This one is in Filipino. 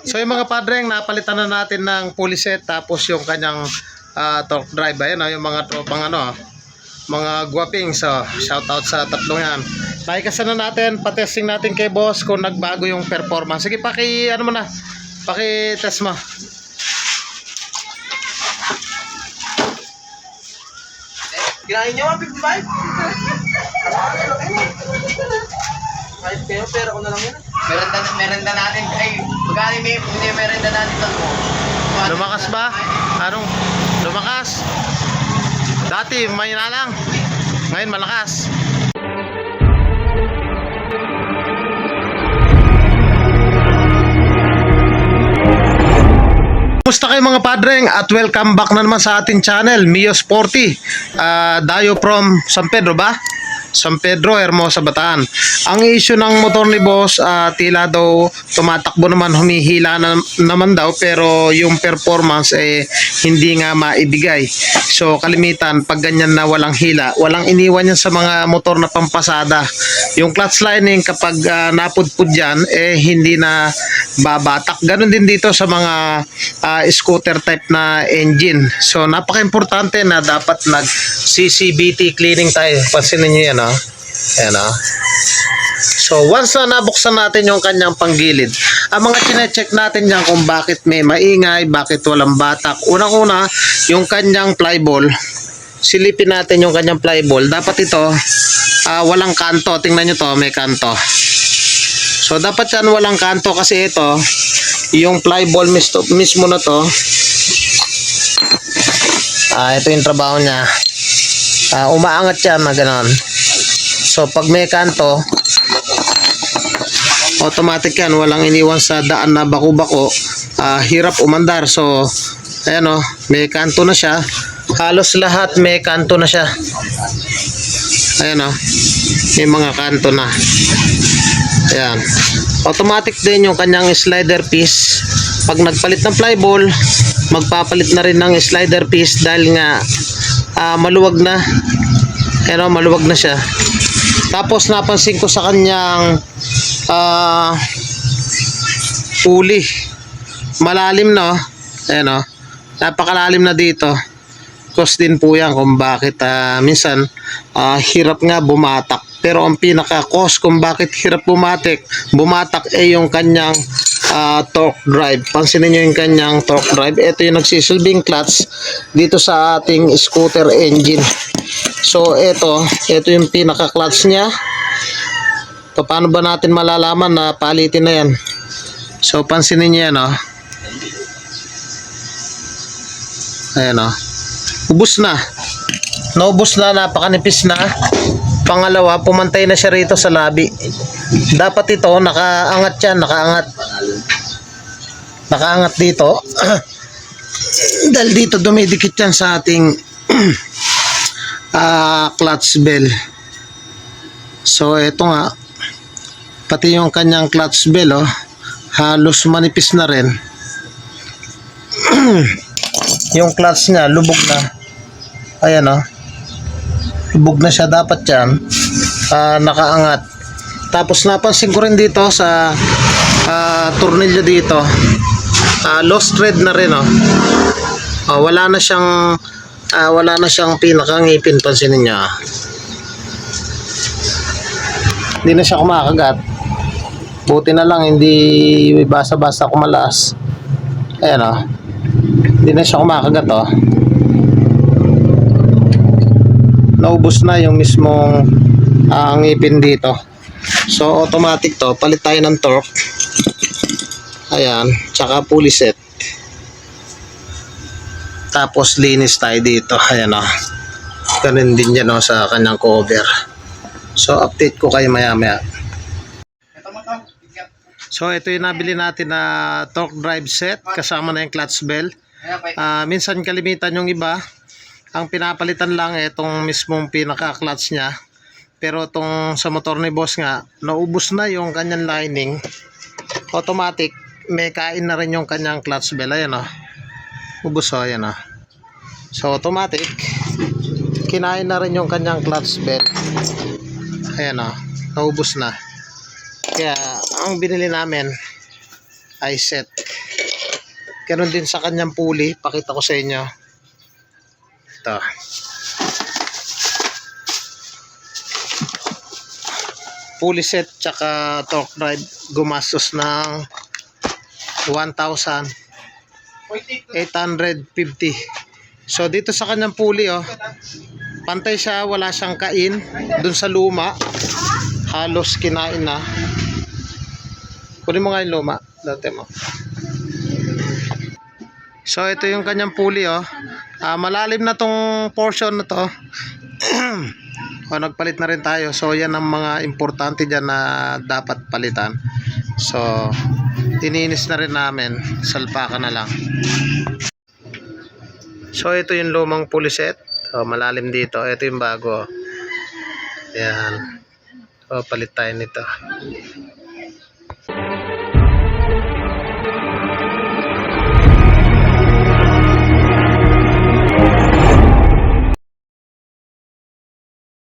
So yung mga padreng, napalitan na natin ng pulley set tapos yung kanyang torque drive. Ayan yung mga tropang mga guwaping. So shout out sa tatlong yan. Nakikasa na natin, patesting natin kay boss kung nagbago yung performance. Sige, paki-test mo. Kinain nyo 155? Kahit kayo, pera ko na lang yan. Merenda natin. Ay, magkano may merenda natin lang mo? Lumakas ba? Anong? Lumakas? Dati, may na lang. Ngayon, malakas. Kumusta kayo mga padreng at welcome back na naman sa ating channel, Mio Sporty. Dayo from San Pedro ba? San Pedro, Hermosa, Bataan. Ang issue ng motor ni boss, tila daw tumatakbo naman, humihila naman daw, pero yung performance hindi nga maibigay. So kalimitan pag ganyan na walang hila, walang iniwan yan sa mga motor na pampasada. Yung clutch lining kapag napudpud yan, hindi na babatak. Ganon din dito sa mga scooter type na engine. So napaka-importante na dapat nag-CCBT cleaning tayo. Pansinin nyo yan. Ayan. So once na nabuksan natin yung kanyang panggilid, ang mga chine-check natin yan kung bakit may maingay, bakit walang batak. Unang-una, yung kanyang flyball, silipin natin yung kanyang flyball. Dapat ito walang kanto. Tingnan nyo to, may kanto. So dapat yan walang kanto kasi ito, yung flyball mismo na to, ito yung trabaho niya. Umaangat yan na gano'n. So pag may kanto, automatic yan, walang iniwan sa daan na bako-bako, hirap umandar. So ayan may kanto na siya. Halos lahat may kanto na siya. Ayan may mga kanto na. Ayan. Automatic din yung kanyang slider piece. Pag nagpalit ng flyball, magpapalit na rin ng slider piece dahil nga maluwag na. Ayan maluwag na siya. Tapos napansin ko sa kanyang pulley, malalim na. Ayan napakalalim na dito. Cause din po yan kung bakit minsan hirap nga bumatak. Pero ang pinaka-cause kung bakit hirap bumatak yung kanyang torque drive. Pansinin nyo yung kanyang torque drive. Ito yung nagsisilbing clutch dito sa ating scooter engine. So ito yung pinaka-clutch niya. Paano ba natin malalaman na palitin na yan? So pansinin nyo yan ayan ubos na. Naubos na, napakanipis na. Pangalawa, pumantay na siya rito sa labi. Dapat ito, nakaangat yan, nakaangat dito. Dahil dito dumidikit yan sa ating clutch bell. So, ito nga, pati yung kanyang clutch bell, halos manipis na rin. Yung clutch niya, lubog na. Ayan lubog na siya. Dapat yan nakaangat. Tapos napansin ko rin dito sa tornilyo dito, lost thread na rin wala na siyang pinakangipin. Pansinin niyo hindi na siya kumakagat. Buti na lang hindi basa-basa kumalas. Ayan hindi na siya kumakagat naubos na yung mismong ngipin dito. So automatic to, palit tayo ng torque. Ayan, tsaka pulley set. Tapos linis tayo dito. Ayan ganun din yan sa kanyang cover. So update ko kayo maya maya. So ito yung nabili natin na torque drive set kasama na yung clutch bell. Minsan kalimitan yung iba, ang pinapalitan lang itong mismong pinaka-clutch niya. Pero itong sa motor ni boss nga, naubos na yung kanyang lining. Automatic, may kain na rin yung kanyang clutch bell. Ayan ubos ayan So automatic, kinain na rin yung kanyang clutch bell. Ayan naubos na. Kaya ang binili namin, ay set. Ganon din sa kanyang pulley, pakita ko sa inyo. Ito. Pulley set tsaka torque drive, gumastos ng 1,850. So dito sa kanyang pulley, oh, pantay siya, wala siyang kain. Dun sa luma, halos kinain na. Kunin mo nga yung luma, dati mo. So ito yung kanyang pulley, oh. Malalim na tong portion na to. O, nagpalit na rin tayo. So yan ang mga importante dyan na dapat palitan. So ininis na rin namin, salpaka na lang. So ito yung lumang pulley set. So, malalim dito. Ito yung bago. Ayan. So palit tayo nito.